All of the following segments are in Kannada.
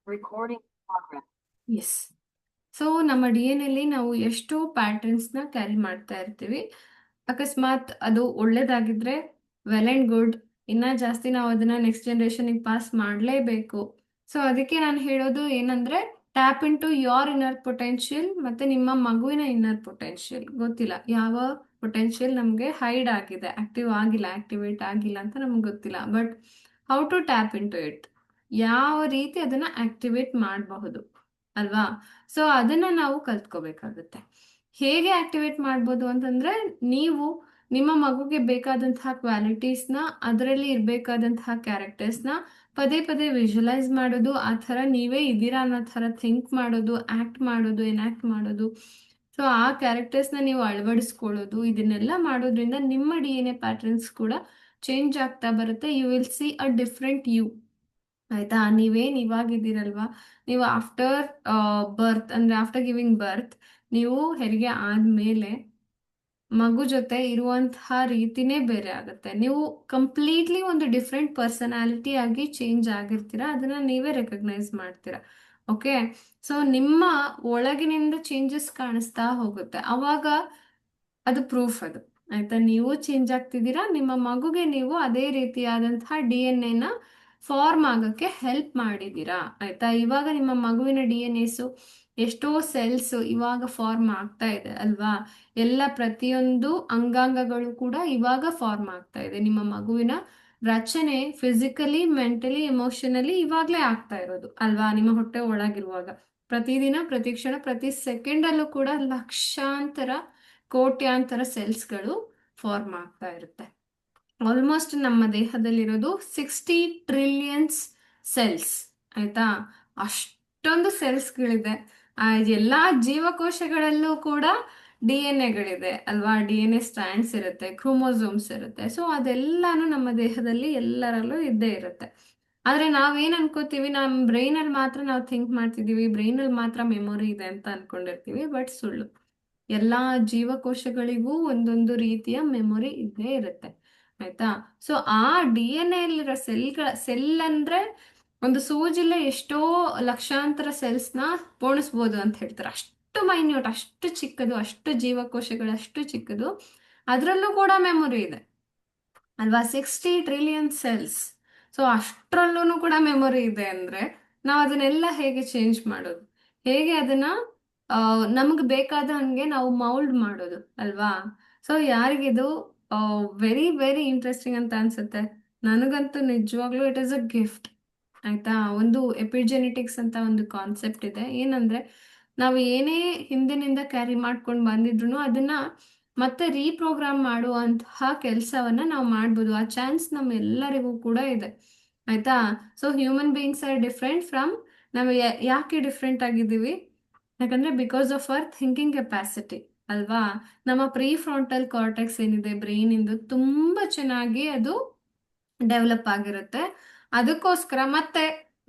Recording progress. ಎಸ್. ಸೊ ನಮ್ಮ ಡಿ ಎನ್ ಅಲ್ಲಿ ನಾವು ಎಷ್ಟೋ ಪ್ಯಾಟರ್ನ್ಸ್ನ ಕ್ಯಾರಿ ಮಾಡ್ತಾ ಇರ್ತೀವಿ. ಅಕಸ್ಮಾತ್ ಅದು ಒಳ್ಳೇದಾಗಿದ್ರೆ ವೆಲ್ ಆ್ಯಂಡ್ ಗುಡ್. ಇನ್ನ ಜಾಸ್ತಿ ನಾವು ಅದನ್ನ ನೆಕ್ಸ್ಟ್ ಜನರೇಷನ್ಗೆ ಪಾಸ್ ಮಾಡಲೇಬೇಕು. ಸೊ ಅದಕ್ಕೆ ನಾನು ಹೇಳೋದು ಏನಂದ್ರೆ, tap into your inner potential ಮತ್ತೆ ನಿಮ್ಮ ಮಗುವಿನ ಇನ್ನರ್ ಪೊಟೆನ್ಷಿಯಲ್. ಗೊತ್ತಿಲ್ಲ ಯಾವ ಪೊಟೆನ್ಷಿಯಲ್ ನಮಗೆ ಹೈಡ್ ಆಗಿದೆ, ಆಕ್ಟಿವ್ ಆಗಿಲ್ಲ, ಆಕ್ಟಿವೇಟ್ ಆಗಿಲ್ಲ ಅಂತ ನಮ್ಗೆ ಗೊತ್ತಿಲ್ಲ. But how to tap into it, ಯಾವ ರೀತಿ ಅದನ್ನ ಆಕ್ಟಿವೇಟ್ ಮಾಡಬಹುದು ಅಲ್ವಾ? ಸೊ ಅದನ್ನ ನಾವು ಕಲ್ತ್ಕೋಬೇಕಾಗುತ್ತೆ. ಹೇಗೆ ಆಕ್ಟಿವೇಟ್ ಮಾಡ್ಬೋದು ಅಂತಂದ್ರೆ, ನೀವು ನಿಮ್ಮ ಮಗುಗೆ ಬೇಕಾದಂತಹ ಕ್ವಾಲಿಟೀಸ್ನ, ಅದರಲ್ಲಿ ಇರಬೇಕಾದಂತಹ ಕ್ಯಾರೆಕ್ಟರ್ಸ್ನ ಪದೇ ಪದೇ ವಿಜುವಲೈಸ್ ಮಾಡೋದು, ಆ ಥರ ನೀವೇ ಇದ್ದೀರಾ ಅನ್ನೋ ಥರ ಥಿಂಕ್ ಮಾಡೋದು, ಆಕ್ಟ್ ಮಾಡೋದು, ಎನಾಕ್ಟ್ ಮಾಡೋದು. ಸೊ ಆ ಕ್ಯಾರೆಕ್ಟರ್ಸ್ನ ನೀವು ಅಳವಡಿಸ್ಕೊಳ್ಳೋದು, ಇದನ್ನೆಲ್ಲ ಮಾಡೋದ್ರಿಂದ ನಿಮ್ಮ ಡಿ ಎನ್ ಎ ಪ್ಯಾಟರ್ನ್ಸ್ ಕೂಡ ಚೇಂಜ್ ಆಗ್ತಾ ಬರುತ್ತೆ. You will see a different you. ಆಯ್ತಾ? ನೀವೇನು ಇವಾಗಿದ್ದೀರಲ್ವಾ, ನೀವು ಆಫ್ಟರ್ ಬರ್ತ್ ಅಂದ್ರೆ ಆಫ್ಟರ್ ಗಿವಿಂಗ್ ಬರ್ತ್, ನೀವು ಹೆರಿಗೆ ಆದ್ಮೇಲೆ ಮಗು ಜೊತೆ ಇರುವಂತಹ ರೀತಿನೇ ಬೇರೆ ಆಗುತ್ತೆ. ನೀವು ಕಂಪ್ಲೀಟ್ಲಿ ಒಂದು ಡಿಫ್ರೆಂಟ್ ಪರ್ಸನಾಲಿಟಿ ಆಗಿ ಚೇಂಜ್ ಆಗಿರ್ತೀರಾ. ಅದನ್ನ ನೀವೇ ರೆಕಗ್ನೈಸ್ ಮಾಡ್ತೀರಾ. ಓಕೆ. ಸೊ ನಿಮ್ಮ ಒಳಗಿನಿಂದ ಚೇಂಜಸ್ ಕಾಣಿಸ್ತಾ ಹೋಗುತ್ತೆ. ಅವಾಗ ಅದು ಪ್ರೂಫ್ ಅದು. ಆಯ್ತಾ? ನೀವು ಚೇಂಜ್ ಆಗ್ತಿದ್ದೀರಾ, ನಿಮ್ಮ ಮಗುಗೆ ನೀವು ಅದೇ ರೀತಿಯಾದಂತಹ ಡಿ ಎನ್ ಎನ ಫಾರ್ಮ್ ಆಗೋಕ್ಕೆ ಹೆಲ್ಪ್ ಮಾಡಿದ್ದೀರಾ. ಆಯ್ತಾ? ಇವಾಗ ನಿಮ್ಮ ಮಗುವಿನ ಡಿ ಎನ್ ಎಸು ಎಷ್ಟೋ ಸೆಲ್ಸ್ ಇವಾಗ ಫಾರ್ಮ್ ಆಗ್ತಾ ಇದೆ ಅಲ್ವಾ? ಎಲ್ಲ ಪ್ರತಿಯೊಂದು ಅಂಗಾಂಗಗಳು ಕೂಡ ಇವಾಗ ಫಾರ್ಮ್ ಆಗ್ತಾ ಇದೆ. ನಿಮ್ಮ ಮಗುವಿನ ರಚನೆ ಫಿಸಿಕಲಿ, ಮೆಂಟಲಿ, ಎಮೋಷನಲಿ ಇವಾಗಲೇ ಆಗ್ತಾ ಇರೋದು ಅಲ್ವಾ? ನಿಮ್ಮ ಹೊಟ್ಟೆ ಒಳಗಿರುವಾಗ ಪ್ರತಿದಿನ, ಪ್ರತಿ ಕ್ಷಣ, ಪ್ರತಿ ಸೆಕೆಂಡಲ್ಲೂ ಕೂಡ ಲಕ್ಷಾಂತರ, ಕೋಟ್ಯಾಂತರ ಸೆಲ್ಸ್ಗಳು ಫಾರ್ಮ್ ಆಗ್ತಾ ಇರುತ್ತೆ. ಆಲ್ಮೋಸ್ಟ್ ನಮ್ಮ ದೇಹದಲ್ಲಿರೋದು 60 ಟ್ರಿಲಿಯನ್ಸ್ ಸೆಲ್ಸ್. ಆಯ್ತಾ? ಅಷ್ಟೊಂದು ಸೆಲ್ಸ್ಗಳಿದೆ. ಆ ಎಲ್ಲ ಜೀವಕೋಶಗಳಲ್ಲೂ ಕೂಡ ಡಿ ಎನ್ ಎಗಳಿದೆ ಅಲ್ವಾ? ಡಿ ಎನ್ ಎ ಸ್ಟ್ಯಾಂಡ್ಸ್ ಇರುತ್ತೆ, ಕ್ರೋಮೋಸೋಮ್ಸ್ ಇರುತ್ತೆ. ಸೊ ಅದೆಲ್ಲಾನು ನಮ್ಮ ದೇಹದಲ್ಲಿ ಎಲ್ಲರಲ್ಲೂ ಇದ್ದೇ ಇರುತ್ತೆ. ಆದ್ರೆ ನಾವೇನ್ ಅನ್ಕೋತೀವಿ, ನಮ್ಮ ಬ್ರೈನಲ್ಲಿ ಮಾತ್ರ ನಾವು ಥಿಂಕ್ ಮಾಡ್ತಿದೀವಿ, ಬ್ರೈನಲ್ಲಿ ಮಾತ್ರ ಮೆಮೊರಿ ಇದೆ ಅಂತ ಅನ್ಕೊಂಡಿರ್ತೀವಿ. ಬಟ್ ಸುಳ್ಳು. ಎಲ್ಲಾ ಜೀವಕೋಶಗಳಿಗೂ ಒಂದೊಂದು ರೀತಿಯ ಮೆಮೊರಿ ಇದ್ದೇ ಇರುತ್ತೆ. ಆಯ್ತಾ? ಸೊ ಆ ಡಿ ಎನ್ ಎಲ್ಲಿರೋ ಸೆಲ್ ಅಂದ್ರೆ ಒಂದು ಸೂಜಿಲೆ ಎಷ್ಟೋ ಲಕ್ಷಾಂತರ ಸೆಲ್ಸ್ನ ಪೋಣಿಸ್ಬೋದು ಅಂತ ಹೇಳ್ತಾರೆ. ಅಷ್ಟು ಮೈನ್ಯೂಟ್, ಅಷ್ಟು ಚಿಕ್ಕದು, ಅಷ್ಟು ಜೀವಕೋಶಗಳು ಅಷ್ಟು ಚಿಕ್ಕದು. ಅದರಲ್ಲೂ ಕೂಡ ಮೆಮೊರಿ ಇದೆ ಅಲ್ವಾ? 60 ಟ್ರಿಲಿಯನ್ ಸೆಲ್ಸ್. ಸೊ ಅಷ್ಟರಲ್ಲೂ ಕೂಡ ಮೆಮೊರಿ ಇದೆ ಅಂದ್ರೆ ನಾವು ಅದನ್ನೆಲ್ಲ ಹೇಗೆ ಚೇಂಜ್ ಮಾಡೋದು? ಹೇಗೆ ಅದನ್ನ ನಮ್ಗೆ ಬೇಕಾದ ಹಂಗೆ ನಾವು ಮೌಲ್ಡ್ ಮಾಡೋದು ಅಲ್ವಾ? ಸೊ ಯಾರಿಗಿದು ವೆರಿ ವೆರಿ ಇಂಟ್ರೆಸ್ಟಿಂಗ್ ಅಂತ ಅನ್ಸುತ್ತೆ. ನನಗಂತೂ ನಿಜವಾಗ್ಲೂ ಇಟ್ ಇಸ್ ಅ ಗಿಫ್ಟ್. ಆಯ್ತಾ? ಒಂದು ಎಪಿಜೆನೆಟಿಕ್ಸ್ ಅಂತ ಒಂದು ಕಾನ್ಸೆಪ್ಟ್ ಇದೆ. ಏನಂದ್ರೆ, ನಾವು ಏನೇ ಹಿಂದಿನಿಂದ ಕ್ಯಾರಿ ಮಾಡ್ಕೊಂಡು ಬಂದಿದ್ರು ಅದನ್ನ ಮತ್ತೆ ರೀಪ್ರೋಗ್ರಾಮ್ ಮಾಡುವಂತಹ ಕೆಲಸವನ್ನ ನಾವು ಮಾಡ್ಬೋದು. ಆ ಚಾನ್ಸ್ ನಮ್ಮೆಲ್ಲರಿಗೂ ಕೂಡ ಇದೆ. ಆಯ್ತಾ? So human beings are different from, ನಾವು ಯಾಕೆ ಡಿಫ್ರೆಂಟ್ ಆಗಿದ್ದೀವಿ? ಯಾಕಂದ್ರೆ because of our thinking capacity ಅಲ್ವಾ? ನಮ್ಮ ಪ್ರೀ ಫ್ರಾಂಟಲ್ ಕಾರ್ಟೆಕ್ಸ್ ಏನಿದೆ ಬ್ರೈನ್ ಇಂದು, ತುಂಬಾ ಚೆನ್ನಾಗಿ ಅದು ಡೆವಲಪ್ ಆಗಿರುತ್ತೆ. ಅದಕ್ಕೋಸ್ಕರ ಮತ್ತೆ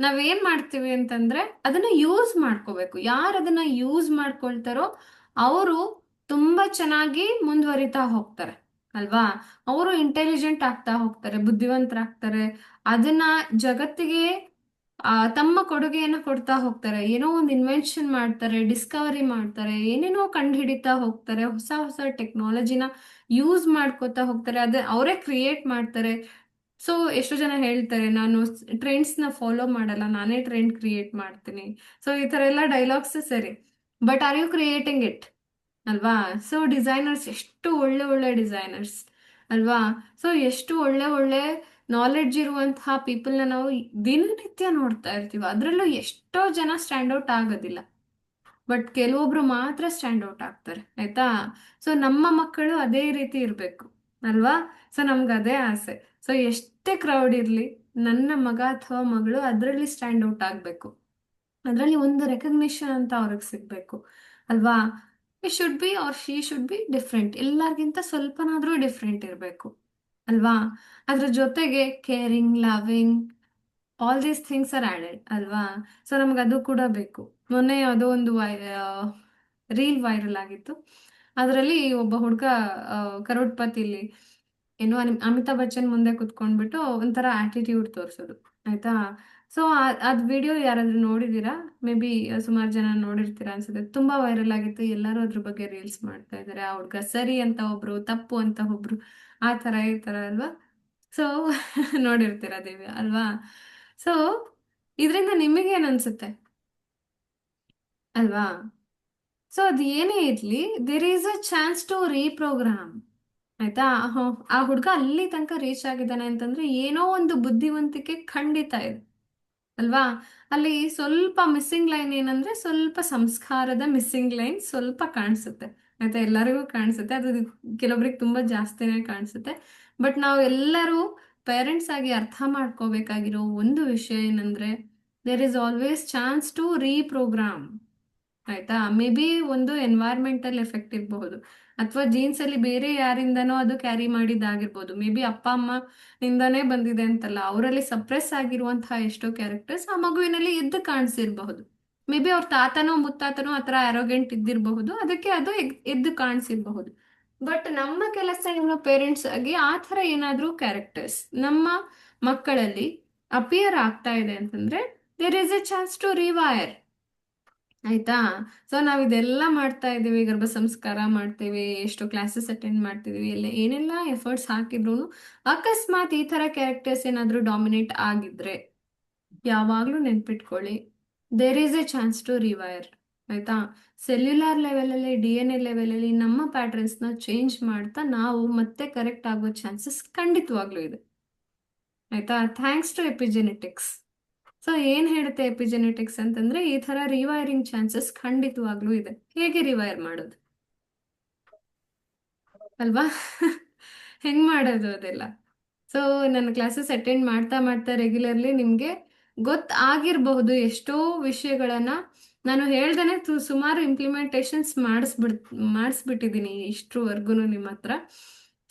ನಾವೇನ್ ಮಾಡ್ತೀವಿ ಅಂತಂದ್ರೆ ಅದನ್ನ ಯೂಸ್ ಮಾಡ್ಕೋಬೇಕು. ಯಾರು ಅದನ್ನ ಯೂಸ್ ಮಾಡ್ಕೊಳ್ತಾರೋ ಅವರು ತುಂಬಾ ಚೆನ್ನಾಗಿ ಮುಂದುವರಿತಾ ಹೋಗ್ತಾರೆ ಅಲ್ವಾ? ಅವರು ಇಂಟೆಲಿಜೆಂಟ್ ಆಗ್ತಾ ಹೋಗ್ತಾರೆ, ಬುದ್ಧಿವಂತರಾಗ್ತಾರೆ. ಅದನ್ನ ಜಗತ್ತಿಗೆ ತಮ್ಮ ಕೊಡುಗೆಯನ್ನು ಕೊಡ್ತಾ ಹೋಗ್ತಾರೆ. ಏನೋ ಒಂದು ಇನ್ವೆನ್ಷನ್ ಮಾಡ್ತಾರೆ, ಡಿಸ್ಕವರಿ ಮಾಡ್ತಾರೆ, ಏನೇನೋ ಕಂಡು ಹಿಡಿತಾ ಹೋಗ್ತಾರೆ, ಹೊಸ ಹೊಸ ಟೆಕ್ನಾಲಜಿನ ಯೂಸ್ ಮಾಡ್ಕೋತಾ ಹೋಗ್ತಾರೆ. ಅದೇ ಅವರೇ ಕ್ರಿಯೇಟ್ ಮಾಡ್ತಾರೆ. ಸೊ ಎಷ್ಟೋ ಜನ ಹೇಳ್ತಾರೆ, ನಾನು ಟ್ರೆಂಡ್ಸ್ನ ಫಾಲೋ ಮಾಡಲ್ಲ, ನಾನೇ ಟ್ರೆಂಡ್ ಕ್ರಿಯೇಟ್ ಮಾಡ್ತೀನಿ. ಸೊ ಈ ಥರ ಎಲ್ಲ ಡೈಲಾಗ್ಸ್ ಸರಿ, but are you creating it ಅಲ್ವಾ? ಸೊ ಡಿಸೈನರ್ಸ್ ಎಷ್ಟು ಒಳ್ಳೆ ಒಳ್ಳೆ ಡಿಸೈನರ್ಸ್ ಅಲ್ವಾ? ಸೊ ಎಷ್ಟು ಒಳ್ಳೆ ಒಳ್ಳೆ ನಾಲೆಡ್ಜ್ ಇರುವಂತಹ ಪೀಪಲ್ನ ನಾವು ದಿನನಿತ್ಯ ನೋಡ್ತಾ ಇರ್ತೀವಿ. ಅದರಲ್ಲೂ ಎಷ್ಟೋ ಜನ ಸ್ಟ್ಯಾಂಡ್ ಔಟ್ ಆಗೋದಿಲ್ಲ, ಬಟ್ ಕೆಲವೊಬ್ರು ಮಾತ್ರ ಸ್ಟ್ಯಾಂಡ್ ಔಟ್ ಆಗ್ತಾರೆ. ಆಯ್ತಾ? ಸೊ ನಮ್ಮ ಮಕ್ಕಳು ಅದೇ ರೀತಿ ಇರಬೇಕು ಅಲ್ವಾ? ಸೊ ನಮ್ಗೆ ಅದೇ ಆಸೆ. ಸೊ ಎಷ್ಟೇ ಕ್ರೌಡ್ ಇರಲಿ, ನನ್ನ ಮಗ ಅಥವಾ ಮಗಳು ಅದರಲ್ಲಿ ಸ್ಟ್ಯಾಂಡ್ ಔಟ್ ಆಗಬೇಕು. ಅದರಲ್ಲಿ ಒಂದು ರೆಕಗ್ನಿಷನ್ ಅಂತ ಅವ್ರಿಗೆ ಸಿಗ್ಬೇಕು ಅಲ್ವಾ? ಈ should be or she should be different. ಎಲ್ಲರಿಗಿಂತ ಸ್ವಲ್ಪನಾದ್ರೂ ಡಿಫ್ರೆಂಟ್ ಇರಬೇಕು ಅಲ್ವಾ? ಅದ್ರ ಜೊತೆಗೆ caring, loving, all these things are added ಅಲ್ವಾ? ಸೊ ನಮ್ಗೆ ಅದು ಕೂಡ ಬೇಕು. ಮೊನ್ನೆ ಯಾವುದೋ ಒಂದು ರೀಲ್ ವೈರಲ್ ಆಗಿತ್ತು. ಅದರಲ್ಲಿ ಒಬ್ಬ ಹುಡುಗ ಕರೋಡ್ಪತಿಲಿ ಏನೋ ಅಮಿತಾಬ್ ಬಚ್ಚನ್ ಮುಂದೆ ಕುತ್ಕೊಂಡ್ಬಿಟ್ಟು ಒಂಥರ ಆಟಿಟ್ಯೂಡ್ ತೋರಿಸೋದು. ಆಯ್ತಾ? ಸೊ ಅದ್ ವಿಡಿಯೋ ಯಾರಾದ್ರೂ ನೋಡಿದೀರಾ? ಮೇ ಬಿ ಸುಮಾರು ಜನ ನೋಡಿರ್ತೀರಾ ಅನ್ಸುತ್ತೆ. ತುಂಬಾ ವೈರಲ್ ಆಗಿತ್ತು, ಎಲ್ಲರೂ ಅದ್ರ ಬಗ್ಗೆ ರೀಲ್ಸ್ ಮಾಡ್ತಾ ಇದ್ದಾರೆ. ಆ ಹುಡ್ಗ ಸರಿ ಅಂತ ಒಬ್ರು, ತಪ್ಪು ಅಂತ ಒಬ್ರು, ಆ ತರ ಈ ತರ ಅಲ್ವಾ? ಸೊ ನೋಡಿರ್ತೀರಾ ದಿವ್ಯ ಅಲ್ವಾ? ಸೊ ಇದರಿಂದ ನಿಮಗೇನ್ ಅನ್ಸುತ್ತೆ ಅಲ್ವಾ? ಸೊ ಅದು ಏನೇ ಇರ್ಲಿ, there is a chance to reprogram. ಆಯ್ತಾ? ಆ ಹುಡ್ಗ ಅಲ್ಲಿ ತನಕ ರೀಚ್ ಆಗಿದ್ದಾನೆ ಅಂತಂದ್ರೆ ಏನೋ ಒಂದು ಬುದ್ಧಿವಂತಿಕೆ ಖಂಡಿತ ಇದೆ ಅಲ್ವಾ? ಅಲ್ಲಿ ಸ್ವಲ್ಪ ಮಿಸ್ಸಿಂಗ್ ಲೈನ್ ಏನಂದ್ರೆ, ಸ್ವಲ್ಪ ಸಂಸ್ಕಾರದ ಮಿಸ್ಸಿಂಗ್ ಲೈನ್ ಸ್ವಲ್ಪ ಕಾಣಿಸುತ್ತೆ. ಆಯ್ತಾ? ಎಲ್ಲರಿಗೂ ಕಾಣಿಸುತ್ತೆ ಅದು, ಕೆಲವೊಬ್ರಿಗೆ ತುಂಬಾ ಜಾಸ್ತಿನೇ ಕಾಣಿಸುತ್ತೆ. ಬಟ್ ನಾವು ಎಲ್ಲರೂ ಪೇರೆಂಟ್ಸ್ ಆಗಿ ಅರ್ಥ ಮಾಡ್ಕೋಬೇಕಾಗಿರೋ ಒಂದು ವಿಷಯ ಏನಂದ್ರೆ, there is always chance to reprogram. ಆಯ್ತಾ? ಮೇ ಬಿ ಒಂದು ಎನ್ವೈರ್ಮೆಂಟಲ್ ಎಫೆಕ್ಟ್ ಇರಬಹುದು, ಅಥವಾ ಜೀನ್ಸ್ ಅಲ್ಲಿ ಬೇರೆ ಯಾರಿಂದನೋ ಅದು ಕ್ಯಾರಿ ಮಾಡಿದ್ದಾಗಿರ್ಬೋದು. ಮೇ ಬಿ ಅಪ್ಪ ಅಮ್ಮ ನಿಂದಾನೇ ಬಂದಿದೆ ಅಂತಲ್ಲ, ಅವರಲ್ಲಿ ಸಪ್ರೆಸ್ ಆಗಿರುವಂತಹ ಎಷ್ಟೋ ಕ್ಯಾರೆಕ್ಟರ್ಸ್ ಆ ಮಗುವಿನಲ್ಲಿ ಎದ್ದು ಕಾಣಿಸಿರಬಹುದು. ಮೇ ಬಿ ಅವ್ರ ತಾತನೋ ಮುತ್ತಾತನೋ ಆತರ ಅರೋಗೆಂಟ್ ಇದ್ದಿರಬಹುದು, ಅದಕ್ಕೆ ಅದು ಎದ್ದು ಕಾಣಿಸಿರಬಹುದು. ಬಟ್ ನಮ್ಮ ಕೆಲಸ ಇರೋ ಪೇರೆಂಟ್ಸ್ ಆಗಿ ಆ ಥರ ಏನಾದ್ರೂ ಕ್ಯಾರೆಕ್ಟರ್ಸ್ ನಮ್ಮ ಮಕ್ಕಳಲ್ಲಿ ಅಪಿಯರ್ ಆಗ್ತಾ ಇದೆ ಅಂತಂದ್ರೆ, there is a chance to rewire. ಆಯ್ತಾ? ಸೊ ನಾವ್ ಇದೆಲ್ಲ ಮಾಡ್ತಾ ಇದೀವಿ, ಗರ್ಭ ಸಂಸ್ಕಾರ ಮಾಡ್ತೀವಿ, ಎಷ್ಟೋ ಕ್ಲಾಸಸ್ ಅಟೆಂಡ್ ಮಾಡ್ತಿದೀವಿ, ಎಲ್ಲ ಏನೆಲ್ಲ ಎಫರ್ಟ್ಸ್ ಹಾಕಿದ್ರು ಅಕಸ್ಮಾತ್ ಈ ತರ ಕ್ಯಾರೆಕ್ಟರ್ಸ್ ಏನಾದ್ರೂ ಡಾಮಿನೇಟ್ ಆಗಿದ್ರೆ, ಯಾವಾಗ್ಲೂ ನೆನ್ಪಿಟ್ಕೊಳ್ಳಿ, there is a chance to rewire. ಆಯ್ತಾ? ಸೆಲ್ಯುಲಾರ್ ಲೆವೆಲ್ ಅಲ್ಲಿ, DNA ಲೆವೆಲ್ ಅಲ್ಲಿ ನಮ್ಮ ಪ್ಯಾಟರ್ನ್ಸ್ ನ ಚೇಂಜ್ ಮಾಡ್ತಾ ನಾವು ಮತ್ತೆ ಕರೆಕ್ಟ್ ಆಗೋ ಚಾನ್ಸಸ್ ಖಂಡಿತವಾಗ್ಲೂ ಇದೆ. ಆಯ್ತಾ? Thanks to epigenetics. ಸೊ ಏನ್ ಹೇಳುತ್ತೆ ಎಪಿಜೆನೆಟಿಕ್ಸ್ ಅಂತಂದ್ರೆ, ಈ ತರ ರಿವೈರಿಂಗ್ ಚಾನ್ಸಸ್ ಖಂಡಿತವಾಗ್ಲೂ ಇದೆ. ಹೇಗೆ ರಿವೈರ್ ಮಾಡೋದು ಅಲ್ವಾ? ಹೆಂಗ್ ಮಾಡೋದು ಅದೆಲ್ಲ? ಸೊ ನನ್ನ ಕ್ಲಾಸಸ್ ಅಟೆಂಡ್ ಮಾಡ್ತಾ ಮಾಡ್ತಾ ರೆಗ್ಯುಲರ್ಲಿ ನಿಮ್ಗೆ ಗೊತ್ತಾಗಿರಬಹುದು ಎಷ್ಟೋ ವಿಷಯಗಳನ್ನ. ನಾನು ಹೇಳ್ದೇನೆ ಸುಮಾರು ಇಂಪ್ಲಿಮೆಂಟೇಷನ್ಸ್ ಮಾಡಿಸ್ಬಿಟ್ಟಿದ್ದೀನಿ ಇಷ್ಟ್ರವರೆಗೂ ನಿಮ್ಮ ಹತ್ರ.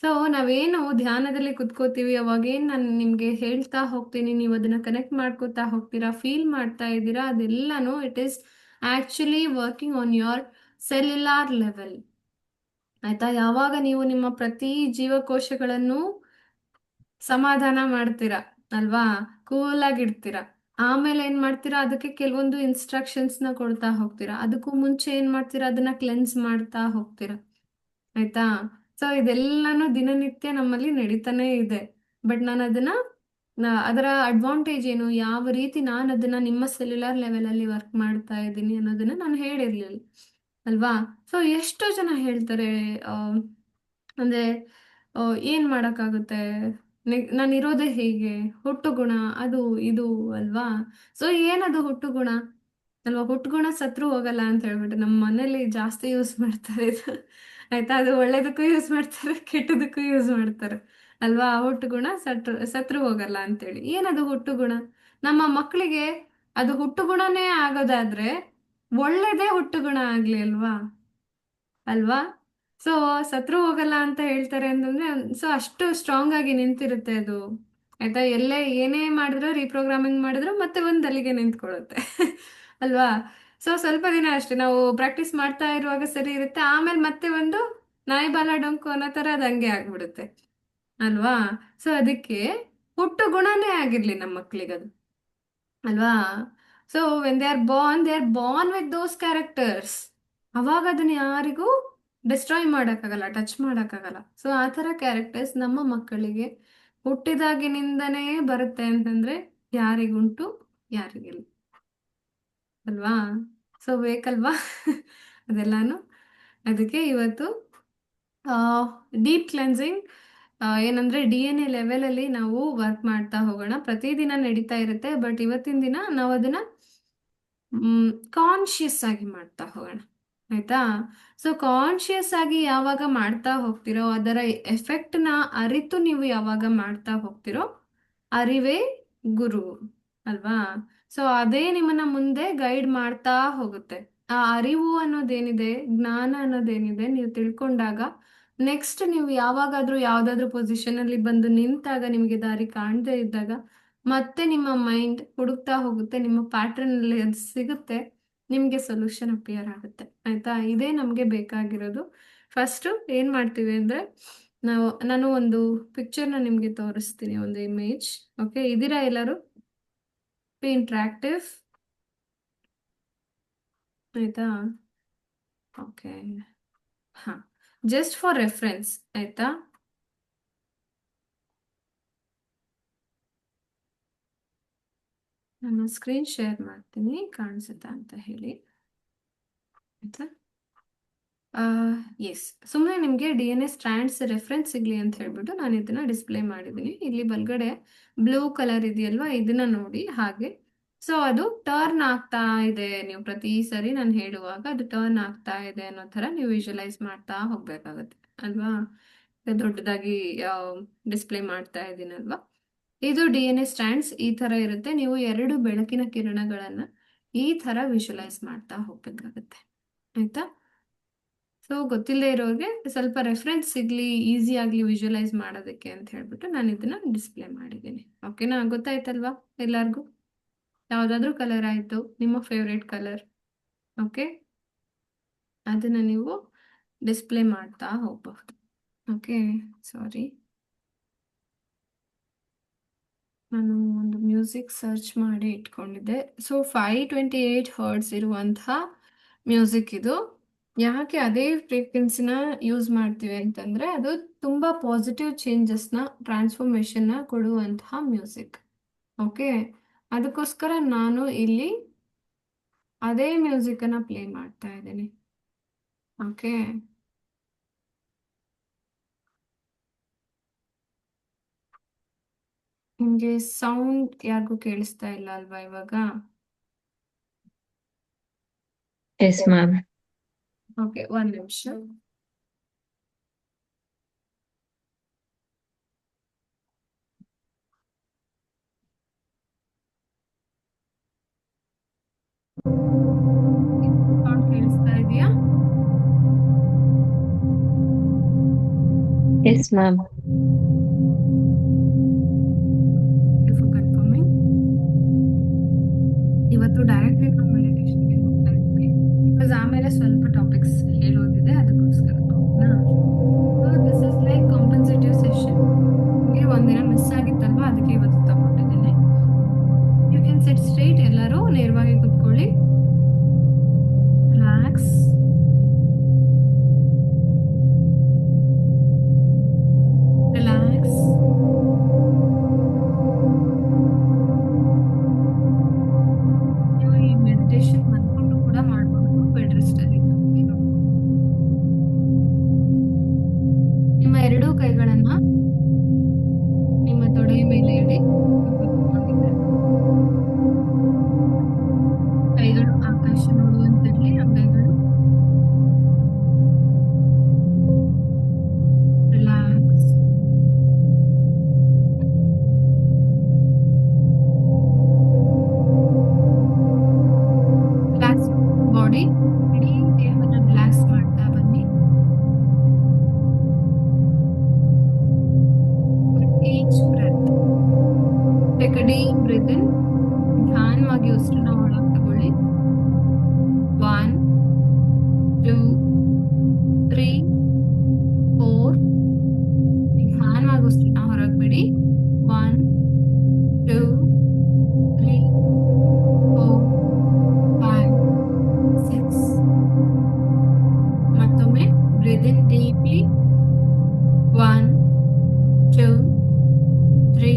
ಸೊ ನಾವೇನು ಧ್ಯಾನದಲ್ಲಿ ಕುತ್ಕೋತೀವಿ, ಅವಾಗೇನು ನಾನು ನಿಮ್ಗೆ ಹೇಳ್ತಾ ಹೋಗ್ತೀನಿ, ನೀವು ಅದನ್ನ ಕನೆಕ್ಟ್ ಮಾಡ್ಕೋತಾ ಹೋಗ್ತೀರಾ, ಫೀಲ್ ಮಾಡ್ತಾ ಇದ್ದೀರಾ, ಅದೆಲ್ಲಾನು it is actually working on your cellular level. ಆಯ್ತಾ? ಯಾವಾಗ ನೀವು ನಿಮ್ಮ ಪ್ರತಿ ಜೀವಕೋಶಗಳನ್ನು ಸಮಾಧಾನ ಮಾಡ್ತೀರಾ ಅಲ್ವಾ, ಕೂಲ್ ಆಗಿಡ್ತೀರಾ, ಆಮೇಲೆ ಏನ್ ಮಾಡ್ತೀರಾ, ಅದಕ್ಕೆ ಕೆಲವೊಂದು ಇನ್ಸ್ಟ್ರಕ್ಷನ್ಸ್ ನ ಕೊಡ್ತಾ ಹೋಗ್ತೀರಾ, ಅದಕ್ಕೂ ಮುಂಚೆ ಏನ್ ಮಾಡ್ತೀರಾ, ಅದನ್ನ ಕ್ಲೆನ್ಸ್ ಮಾಡ್ತಾ ಹೋಗ್ತೀರಾ. ಆಯ್ತಾ? ಸೊ ಇದೆಲ್ಲಾನು ದಿನನಿತ್ಯ ನಮ್ಮಲ್ಲಿ ನಡೀತಾನೆ ಇದೆ. ಬಟ್ ನಾನು ಅದನ್ನ ಅದರ ಅಡ್ವಾಂಟೇಜ್ ಏನು, ಯಾವ ರೀತಿ ನಾನು ಅದನ್ನ ನಿಮ್ಮ ಸೆಲ್ಯುಲರ್ ಲೆವೆಲ್ ಅಲ್ಲಿ ವರ್ಕ್ ಮಾಡ್ತಾ ಇದ್ದೀನಿ ಅನ್ನೋದನ್ನ ನಾನು ಹೇಳಿರ್ಲಿಲ್ಲ ಅಲ್ವಾ? ಸೊ ಎಷ್ಟೋ ಜನ ಹೇಳ್ತಾರೆ, ಆ, ಅಂದ್ರೆ ಏನ್ ಮಾಡಕ್ಕಾಗುತ್ತೆ, ನಾನು ಇರೋದೇ ಹೇಗೆ, ಹುಟ್ಟು ಗುಣ, ಅದು ಇದು ಅಲ್ವಾ? ಸೊ ಏನದು ಹುಟ್ಟು ಗುಣ ಅಲ್ವಾ? ಹುಟ್ಟು ಗುಣ ಸತ್ರು ಹೋಗಲ್ಲ ಅಂತ ಹೇಳ್ಬಿಟ್ಟು ನಮ್ಮ ಮನೇಲಿ ಜಾಸ್ತಿ ಯೂಸ್ ಮಾಡ್ತಾರೆ ಇದು. ಆಯ್ತಾ? ಅದು ಒಳ್ಳೇದಕ್ಕೂ ಯೂಸ್ ಮಾಡ್ತಾರೆ, ಕೆಟ್ಟದಕ್ಕೂ ಯೂಸ್ ಮಾಡ್ತಾರೆ ಅಲ್ವಾ? ಹುಟ್ಟು ಗುಣ ಸತ್ರು ಹೋಗಲ್ಲ ಅಂತೇಳಿ. ಏನದು ಹುಟ್ಟು ಗುಣ? ನಮ್ಮ ಮಕ್ಕಳಿಗೆ ಅದು ಹುಟ್ಟು ಗುಣನೇ ಆಗೋದಾದ್ರೆ ಒಳ್ಳೇದೇ ಹುಟ್ಟು ಗುಣ ಆಗ್ಲಿ ಅಲ್ವಾ? ಅಲ್ವಾ? ಸೊ ಸತ್ರು ಹೋಗಲ್ಲ ಅಂತ ಹೇಳ್ತಾರೆ ಅಂತಂದ್ರೆ, ಸೊ ಅಷ್ಟು ಸ್ಟ್ರಾಂಗ್ ಆಗಿ ನಿಂತಿರುತ್ತೆ ಅದು. ಆಯ್ತಾ? ಎಲ್ಲೇ ಏನೇ ಮಾಡಿದ್ರು, ರೀಪ್ರೋಗ್ರಾಮಿಂಗ್ ಮಾಡಿದ್ರು ಮತ್ತೆ ಒಂದ್ ಅಲ್ಲಿಗೆ ನಿಂತ್ಕೊಳ್ಳುತ್ತೆ ಅಲ್ವಾ? ಸೊ ಸ್ವಲ್ಪ ದಿನ ಅಷ್ಟೇ ನಾವು ಪ್ರಾಕ್ಟೀಸ್ ಮಾಡ್ತಾ ಇರುವಾಗ ಸರಿ ಇರುತ್ತೆ, ಆಮೇಲೆ ಮತ್ತೆ ಒಂದು ನಾಯಿ ಬಾಲ ಡೊಂಕು ಅನ್ನೋ ತರ ಅದು ಹಂಗೆ ಆಗ್ಬಿಡುತ್ತೆ ಅಲ್ವಾ? ಸೊ ಅದಕ್ಕೆ ಹುಟ್ಟು ಗುಣನೇ ಆಗಿರ್ಲಿ ನಮ್ಮ ಮಕ್ಳಿಗದು ಅಲ್ವಾ? So when they are born with those characters, ಅವಾಗ ಅದನ್ನ ಯಾರಿಗೂ ಡಿಸ್ಟ್ರಾಯ್ ಮಾಡೋಕ್ಕಾಗಲ್ಲ, ಟಚ್ ಮಾಡೋಕ್ಕಾಗಲ್ಲ. ಸೊ ಆ ಥರ ಕ್ಯಾರೆಕ್ಟರ್ಸ್ ನಮ್ಮ ಮಕ್ಕಳಿಗೆ ಹುಟ್ಟಿದಾಗಿನಿಂದನೇ ಬರುತ್ತೆ ಅಂತಂದ್ರೆ ಯಾರಿಗುಂಟು, ಯಾರಿಗಿಲ್ಲ ಅಲ್ವಾ? ಸೊ ಬೇಕಲ್ವಾ ಅದೆಲ್ಲಾನು? ಅದಕ್ಕೆ ಇವತ್ತು ಡೀಪ್ ಕ್ಲೆನ್ಸಿಂಗ್ ಏನಂದ್ರೆ DNA ಲೆವೆಲ್ ಅಲ್ಲಿ ನಾವು ವರ್ಕ್ ಮಾಡ್ತಾ ಹೋಗೋಣ. ಪ್ರತಿದಿನ ನಡೀತಾ ಇರುತ್ತೆ, ಬಟ್ ಇವತ್ತಿನ ದಿನ ನಾವು ಅದನ್ನ ಕಾನ್ಶಿಯಸ್ ಆಗಿ ಮಾಡ್ತಾ ಹೋಗೋಣ. ಆಯ್ತಾ? ಸೊ ಕಾನ್ಶಿಯಸ್ ಆಗಿ ಯಾವಾಗ ಮಾಡ್ತಾ ಹೋಗ್ತಿರೋ, ಅದರ ಎಫೆಕ್ಟ್ ನ ಅರಿತು ನೀವು ಯಾವಾಗ ಮಾಡ್ತಾ ಹೋಗ್ತಿರೋ, ಅರಿವೇ ಗುರು ಅಲ್ವಾ? ಸೊ ಅದೇ ನಿಮ್ಮನ್ನ ಮುಂದೆ ಗೈಡ್ ಮಾಡ್ತಾ ಹೋಗುತ್ತೆ. ಆ ಅರಿವು ಅನ್ನೋದೇನಿದೆ, ಜ್ಞಾನ ಅನ್ನೋದೇನಿದೆ, ನೀವು ತಿಳ್ಕೊಂಡಾಗ ನೆಕ್ಸ್ಟ್ ನೀವು ಯಾವಾಗಾದ್ರೂ ಯಾವ್ದಾದ್ರು ಪೊಸಿಷನ್ ಅಲ್ಲಿ ಬಂದು ನಿಂತಾಗ, ನಿಮಗೆ ದಾರಿ ಕಾಣದೇ ಇದ್ದಾಗ ಮತ್ತೆ ನಿಮ್ಮ ಮೈಂಡ್ ಹುಡುಕ್ತಾ ಹೋಗುತ್ತೆ, ನಿಮ್ಮ ಪ್ಯಾಟರ್ನ್ ಅಲ್ಲಿ ಅದು ಸಿಗುತ್ತೆ, ನಿಮ್ಗೆ ಸೊಲ್ಯೂಷನ್ ಅಪಿಯರ್ ಆಗುತ್ತೆ. ಆಯ್ತಾ? ಇದೇ ನಮ್ಗೆ ಬೇಕಾಗಿರೋದು. ಫಸ್ಟ್ ಏನ್ ಮಾಡ್ತೀವಿ ಅಂದ್ರೆ, ನಾನು ಒಂದು ಪಿಕ್ಚರ್ನ ನಿಮ್ಗೆ ತೋರಿಸ್ತೀನಿ, ಒಂದು ಇಮೇಜ್. ಓಕೆ, ಇದೀರಾ ಎಲ್ಲರೂ? B interactive. ಆಯ್ತಾ? ಓಕೆ. ಹಾ, ಜಸ್ಟ್ ಫಾರ್ ರೆಫರೆನ್ಸ್ ಆಯ್ತಾ? ನಾನು ಸ್ಕ್ರೀನ್ ಶೇರ್ ಮಾಡ್ತೀನಿ, ಕಾಣಿಸುತ್ತಾ ಅಂತ ಹೇಳಿ. ಆಯ್ತಾ? ಎಸ್, ಸುಮ್ಮನೆ ನಿಮಗೆ D N A strands reference ಸಿಗಲಿ ಅಂತ ಹೇಳ್ಬಿಟ್ಟು ನಾನು ಇದನ್ನ ಡಿಸ್ಪ್ಲೇ ಮಾಡಿದ್ದೀನಿ. ಇಲ್ಲಿ ಬಲ್ಗಡೆ ಬ್ಲೂ ಕಲರ್ ಇದೆಯಲ್ವಾ, ಇದನ್ನ ನೋಡಿ ಹಾಗೆ. ಸೊ ಅದು ಟರ್ನ್ ಆಗ್ತಾ ಇದೆ, ನೀವು ಪ್ರತಿ ಸರಿ ನಾನು ಹೇಳುವಾಗ ಅದು ಟರ್ನ್ ಆಗ್ತಾ ಇದೆ ಅನ್ನೋ ಥರ ನೀವು ವಿಜುವಲೈಸ್ ಮಾಡ್ತಾ ಹೋಗ್ಬೇಕಾಗತ್ತೆ ಅಲ್ವಾ? ದೊಡ್ಡದಾಗಿ ಡಿಸ್ಪ್ಲೇ ಮಾಡ್ತಾ ಇದ್ದೀನಲ್ವಾ? ಇದು ಡಿ ಎನ್ ಎ ಸ್ಟ್ರ್ಯಾಂಡ್ಸ್ ಈ ಥರ ಇರುತ್ತೆ. ನೀವು 2 ಬೆಳಕಿನ ಕಿರಣಗಳನ್ನು ಈ ಥರ ವಿಜುವಲೈಸ್ ಮಾಡ್ತಾ ಹೋಗ್ಬೇಕಾಗತ್ತೆ. ಆಯ್ತಾ? ಸೊ ಗೊತ್ತಿಲ್ಲದೆ ಇರೋರಿಗೆ ಸ್ವಲ್ಪ ರೆಫರೆನ್ಸ್ ಸಿಗಲಿ, ಈಸಿ ಆಗಲಿ ವಿಜುವಲೈಸ್ ಮಾಡೋದಕ್ಕೆ ಅಂತ ಹೇಳ್ಬಿಟ್ಟು ನಾನು ಇದನ್ನ ಡಿಸ್ಪ್ಲೇ ಮಾಡಿದ್ದೀನಿ. ಓಕೆನಾ? ಗೊತ್ತಾಯ್ತಲ್ವಾ ಎಲ್ಲರಿಗೂ? ಯಾವುದಾದ್ರೂ ಕಲರ್ ಆಯಿತು, ನಿಮ್ಮ ಫೇವ್ರೇಟ್ ಕಲರ್. ಓಕೆ, ಅದನ್ನು ನೀವು ಡಿಸ್ಪ್ಲೇ ಮಾಡ್ತಾ ಹೋಗಬಹುದು. ಓಕೆ, ಸಾರಿ, ನಾನು ಒಂದು ಮ್ಯೂಸಿಕ್ ಸರ್ಚ್ ಮಾಡಿ ಇಟ್ಕೊಂಡಿದ್ದೆ. ಸೊ 528 ಹರ್ಟ್ಸ್ ಇರುವಂತಹ ಮ್ಯೂಸಿಕ್ ಇದು. ಯಾಕೆ ಅದೇ ಫ್ರೀಕ್ವೆನ್ಸಿನ ಯೂಸ್ ಮಾಡ್ತೀವಿ ಅಂತಂದರೆ ಅದು ತುಂಬ ಪಾಸಿಟಿವ್ ಚೇಂಜಸ್ನ, ಟ್ರಾನ್ಸ್ಫಾರ್ಮೇಷನ್ನ ಕೊಡುವಂತಹ ಮ್ಯೂಸಿಕ್. ಓಕೆ, ಅದಕ್ಕೋಸ್ಕರ ನಾನು ಇಲ್ಲಿ ಅದೇ ಮ್ಯೂಸಿಕನ್ನು ಪ್ಲೇ ಮಾಡ್ತಾ ಇದ್ದೀನಿ. ಓಕೆ, ನಿಮಗೆ ಸೌಂಡ್ ಯಾರಿಗೂ ಕೇಳಿಸ್ತಾ ಇಲ್ಲ ಅಲ್ವಾ ಇವಾಗ? Yes ma'am. ಓಕೆ, ಒಂದು ನಿಮಿಷ. ಸೌಂಡ್ ಕೇಳಿಸ್ತಾ ಇದೆಯಾ? Yes ma'am. ಕನ್ಫರ್ಮಿಂಗ್. ಇವತ್ತು ಡೈರೆಕ್ಟ್ಲಿ ನಾವು ಮೆಡಿಟೇಷನ್ಗೆ ಹೋಗ್ತಾ ಇದ್ವಿ, ಬಿಕಾಸ್ ಆಮೇಲೆ ಸ್ವಲ್ಪ ಟಾಪಿಕ್ಸ್ ಹೇಳೋದಿದೆ, ಅದಕ್ಕೋಸ್ಕರ. This is like compensative session. ನಿಮಗೆ ಒಂದಿನ ಮಿಸ್ ಆಗಿತ್ತಲ್ವಾ, ಅದಕ್ಕೆ ಇವತ್ತು ತಗೊಂಡಿದ್ದೀನಿ. ಯು ಕ್ಯಾನ್ ಸಿಟ್ ಸ್ಟ್ರೈಟ್, ಎಲ್ಲರೂ ನೇರವಾಗಿ ಕುತ್ಕೊಳ್ಳಿ. ರಿಲ್ಯಾಕ್ಸ್. ರಿಲ್ಯಾಕ್ಸ್. ನೀವು ಈ ಮೆಡಿಟೇಷನ್ ಮನ್ಕೊಂಡು ಕೂಡ ಮಾಡಬಹುದು, ಬೆಡ್ ರೆಸ್ಟ್ ಅಲ್ಲಿ. ನಿಮ್ಮ 2 ಕೈಗಳನ್ನ ನಿಮ್ಮ ತೊಡೆಯ ಮೇಲೆ ಇಡಿ. ಕೂತ್ಕೊಂಡಿದ್ದರೆ ಕೈಗಳು ಆಕಾಶ ನೋಡುವಂತಿರಲಿ. ಅಂಗೈಗಳು ರಿಲ್ಯಾಕ್ಸ್. Relax body. ಇಡೀ ದೇಹವನ್ನು ರಿಲ್ಯಾಕ್ಸ್ ಮಾಡ್ತಾ ಬನ್ನಿ. Each breath, take a deep breath in. ನಿಧಾನವಾಗಿ ಉಸಿರನ್ನ ಒಳಗೆ ತಗೊಳ್ಳಿ. 1 2 3 4. ನಿಧಾನವಾಗಿ ಉಸಿರನ್ನ ಹೊರಗೆ ಬಿಡಿ. 1 2 3 4 5 6. ಮತ್ತೊಮ್ಮೆ ಬ್ರೀತ್ ಇನ್ ಡೀಪ್ಲಿ. 1 2 3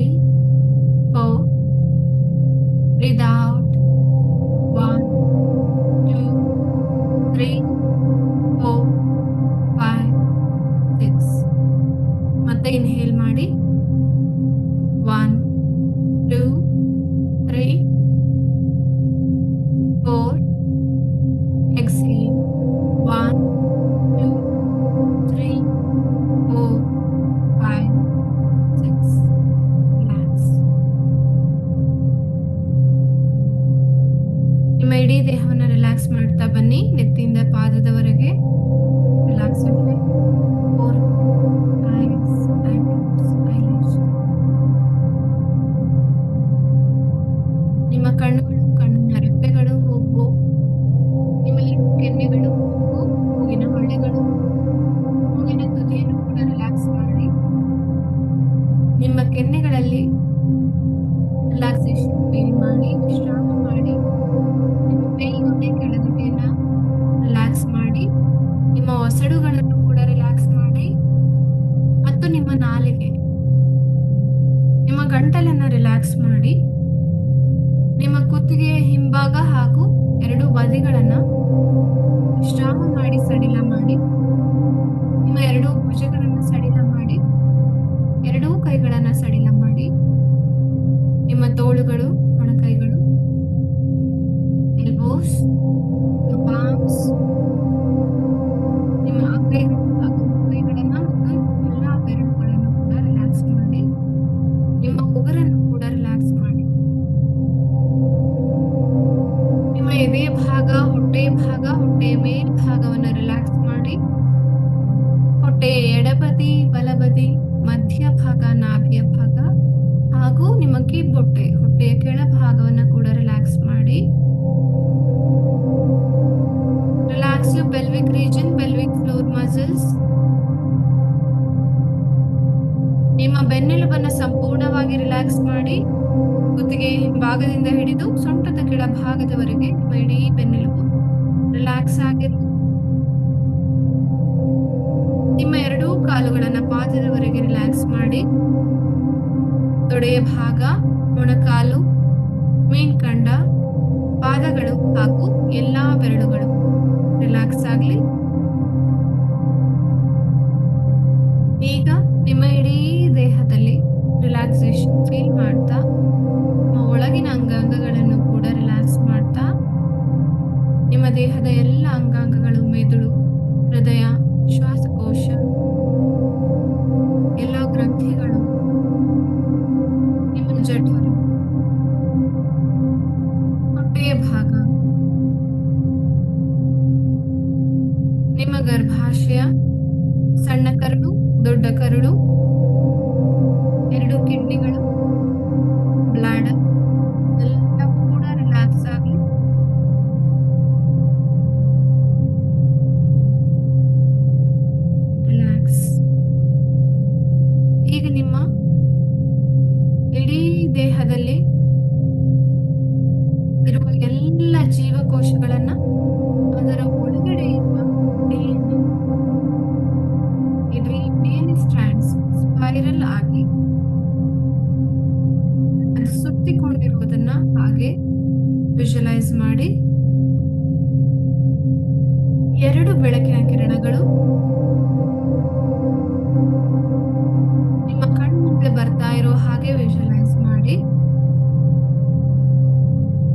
4. Breathe out. 1 2 3 4 5 6. ಮತ್ತೆ ಇನ್ಹೇಲ್ ಮಾಡಿ. 1 2 3 4. Exhale. 1 2 3 4 5 6. Relax. ನಿಮ್ಮ ಇಡೀ ದೇಹವನ್ನು ರಿಲ್ಯಾಕ್ಸ್ ಮಾಡ್ತಾ ಬನ್ನಿ, ನೆತ್ತಿಯಿಂದ ಪಾದದವರೆಗೆ. Relax your eyes, eyebrows, eyelash. ನಿಮ್ಮ ಕಣ್ಣುಗಳು, ಕಣ್ಣಿನ ರೆಪ್ಪೆಗಳು ಹೋಗು. ನಿಮ್ಮ ಕೆನ್ನೆಗಳು ಹೋಗು. ಮೂಗಿನ ಹೊಳ್ಳೆಗಳು, ಮೂಗಿನ ತುದಿಯನ್ನು ಕೂಡ ರಿಲ್ಯಾಕ್ಸ್ ಮಾಡಿ. ನಿಮ್ಮ ಕೆನ್ನೆಗಳಲ್ಲಿ ರಿಲ್ಯಾಕ್ಸೇಷನ್ ಫೀಲ್ ಮಾಡಿ. ರಿಲ್ಯಾಕ್ಸ್ ಮಾಡಿ. ನಿಮ್ಮ ಕುತ್ತಿಗೆಯ ಹಿಂಭಾಗ ಹಾಗೂ ಎರಡು ಬದಿಗಳನ್ನ ವಿಶ್ರಾಮ ಮಾಡಿ ಸಡಿಲ ಮಾಡಿ. ನಿಮ್ಮ ಎರಡೂ ಭುಜಗಳನ್ನ ಸಡಿಲ ಮಾಡಿ. ಎರಡೂ ಕೈಗಳನ್ನ ಸಡಿಲ ಮಾಡಿ. ನಿಮ್ಮ ತೋಳುಗಳು, ಮೊಣಕೈಗಳು, ಎಲ್ಬೋಸ್, ಪಾಮ್ಸ್, ನಿಮ್ಮ ಅಂಗೈಗಳು ಹಾಗೂ ಕೈಗಳನ್ನ ಮತ್ತು ಎಲ್ಲಾ ಬೆರಳುಗಳನ್ನು ಕೂಡ ರಿಲ್ಯಾಕ್ಸ್ ಮಾಡಿ. ನಿಮ್ಮ ಉಗುರನ್ನು ಕೂಡ ರಿಲ್ಯಾಕ್ಸ್ ಮಾಡಿ. ನಿಮ್ಮ ಎದೆಯ ಭಾಗ, ಹೊಟ್ಟೆಯ ಭಾಗ, ಹೊಟ್ಟೆಯ ಮೇಲ್ಭಾಗವನ್ನು ರಿಲ್ಯಾಕ್ಸ್ ಮಾಡಿ. ಹೊಟ್ಟೆಯ ಎಡಬದಿ, ಬಲಬದಿ, ಮಧ್ಯಭಾಗ, ನಾಭಿಯ ಭಾಗ ಹಾಗೂ ನಿಮ್ಮ ಕಿಬ್ಬೊಟ್ಟೆ, ಹೊಟ್ಟೆಯ ಕೆಳಭಾಗವನ್ನು ಕೂಡ ರಿಲ್ಯಾಕ್ಸ್ ಮಾಡಿ. Relax your pelvic region, pelvic floor muscles. ನಿಮ್ಮ ಬೆನ್ನೆಲುಬನ್ನು ಸಂಪೂರ್ಣವಾಗಿ ರಿಲ್ಯಾಕ್ಸ್ ಮಾಡಿ. ಕುತ್ತಿಗೆ ಭಾಗದಿಂದ ಹಿಡಿದು ಸೊಂಟದ ಕೆಳಭಾಗದವರೆಗೆ ನಿಮ್ಮ ಇಡೀ ಬೆನ್ನೆಲುಬು ರಿಲ್ಯಾಕ್ಸ್ ಆಗಿರಲಿ. ನಿಮ್ಮ ಎರಡೂ ಕಾಲುಗಳನ್ನ ಪಾದದವರೆಗೆ ರಿಲ್ಯಾಕ್ಸ್ ಮಾಡಿ. ತೊಡೆಯ ಭಾಗ, ಮೊಣಕಾಲು, ಮೀನ್ಕಂಡ, ಪಾದಗಳು ಹಾಗೂ ಎಲ್ಲಾ ಬೆರಳುಗಳು ರಿಲ್ಯಾಕ್ಸ್ ಆಗಲಿ. ಈಗ ನಿಮ್ಮ ಇಡೀ ದೇಹದಲ್ಲಿ ರಿಲ್ಯಾಕ್ಸೇಷನ್ ಫೀಲ್ ಮಾಡ್ತಾ, ನಿಮ್ಮ ಒಳಗಿನ ಅಂಗಾಂಗಗಳನ್ನು ಕೂಡ ರಿಲ್ಯಾಕ್ಸ್ ಮಾಡ್ತಾ, ನಿಮ್ಮ ದೇಹದ ಎಲ್ಲ ಅಂಗಾಂಗಗಳು, ಮೆದುಳು, ಹೃದಯ, ಶ್ವಾಸಕೋಶ, ಎಲ್ಲ ಗ್ರಂಥಿಗಳು, ನಿಮ್ಮ ಜಠರ, ಹೊಟ್ಟೆಯ ಭಾಗ, ನಿಮ್ಮ ಗರ್ಭಾಶಯ, ಸಣ್ಣ ಕರುಳು, ದೊಡ್ಡ ಕರುಳು, ಎರಡು ಕಿಡ್ನಿಗಳು, ಬ್ಲಾಡರ್ ಎಲ್ಲವೂ ಕೂಡ ರಿಲ್ಯಾಕ್ಸ್ ಆಗಲಿ. ರಿಲ್ಯಾಕ್ಸ್. ಈಗ ನಿಮ್ಮ ಇಡೀ ದೇಹದಲ್ಲಿ ಇರುವ ಎಲ್ಲ ಜೀವಕೋಶಗಳನ್ನ ಅದರ ಒಳಗಡೆ ಇರುವ DNA ಸ್ಟ್ರಾಂಡ್ಸ್ ಸ್ಪೈರಲ್ ಆಗಿ ಅದು ಸುತ್ತಿಕೊಂಡಿರುವುದನ್ನ ಹಾಗೆ ವಿಜುವಲೈಸ್ ಮಾಡಿ. ಎರಡು ಬೆಳಕಿನ ಕಿರಣಗಳು ನಿಮ್ಮ ಕಣ್ಮುಂದೆ ಬರ್ತಾ ಇರೋ ಹಾಗೆ ವಿಜುವಲೈಸ್ ಮಾಡಿ.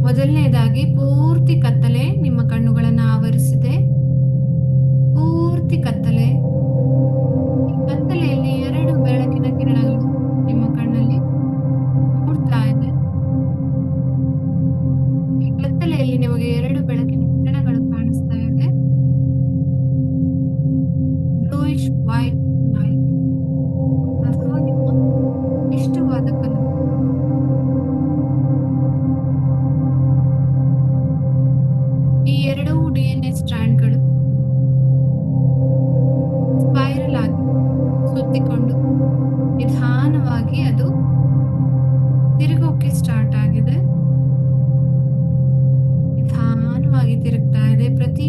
ಮೊದಲನೇದಾಗಿ ಪೂರ್ತಿ ಕತ್ತಲೆ ನಿಮ್ಮ ಕಣ್ಣುಗಳನ್ನ ಆವರಿಸಿದೆ. ಪೂರ್ತಿ ಕತ್ತಲೆ. ಕತ್ತಲೆಯಲ್ಲಿ ಎರಡು ಬೆಳಕಿನ ಕಿರಣಗಳು ನಿಮ್ಮ ಕಣ್ಣಲ್ಲಿ ಮೂಡ್ತಾ ಇದೆ. ಈ ಕತ್ತಲೆಯಲ್ಲಿ ನಿಮಗೆ ಎರಡು ಬೆಳಕಿನ ಕಿರಣಗಳು ಕಾಣಿಸ್ತಾ ಇದೆ. ಬ್ಲೂಯಿಶ್ ವೈಟ್ ಲೈಟ್ ಅಥವಾ ನಿಮ್ಮ ಇಷ್ಟವಾದ ಕಲರ್. ಈ ಎರಡೂ DNA ಸ್ಟ್ರಾಂಡ್ಗಳು ಸ್ಪೈರಲ್ ಆಗಿ ಸುತ್ತಿಕೊಂಡು ನಿಧಾನವಾಗಿ ಅದು ತಿರುಗೋಕೆ ಸ್ಟಾರ್ಟ್ ಆಗಿದೆ. ನಿಧಾನವಾಗಿ ತಿರುಗ್ತಾ ಇದೆ. ಪ್ರತಿ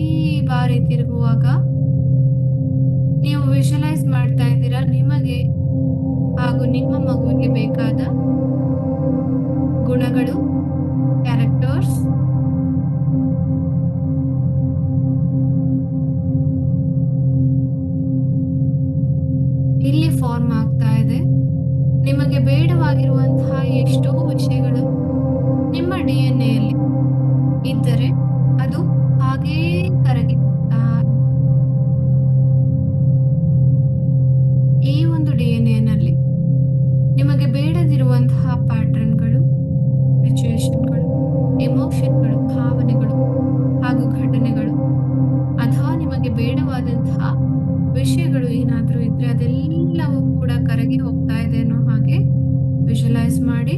ಬಾರಿ ತಿರುಗುವಾಗ ನೀವು ವಿಜುವಲೈಸ್ ಮಾಡ್ತಾ ಇದ್ದೀರಾ ನಿಮಗೆ ಹಾಗೂ ನಿಮ್ಮ ಮಗುವಿಗೆ ಬೇಕಾದ ಗುಣಗಳು, ಕ್ಯಾರೆಕ್ಟರ್ಸ್, ಇಲ್ಲಿ ಫಾರ್ಮ್ ಆಗ್ತಾ ಇದೆ. ನಿಮಗೆ ಬೇಡವಾಗಿರುವಂತಹ ಎಷ್ಟೋ ವಿಷಯಗಳು ನಿಮ್ಮ DNA ಯಲ್ಲಿ ಇದ್ದರೆ ಅದು ಹಾಗೇ ಕರಗಿ ಈ ಒಂದು DNA ನಲ್ಲಿ ನಿಮಗೆ ಬೇಡದಿರುವಂತಹ ಪ್ಯಾಟರ್ನ್ಗಳು, ಸಿಚುವೇಶನ್ಗಳು, ಎಮೋಷನ್ಗಳು, ಭಾವನೆಗಳು ಹಾಗೂ ಘಟನೆಗಳು ಅಥವಾ ನಿಮಗೆ ಬೇಡವಾದಂತಹ ವಿಷಯಗಳು ಏನಾದರೂ ಇದ್ರೆ ಅದೆಲ್ಲವೂ ಕೂಡ ಕರಗಿ ಹೋಗ್ತಾ ಇದೆ ಅನ್ನೋ ಹಾಗೆ ವಿಜುವಲೈಸ್ ಮಾಡಿ.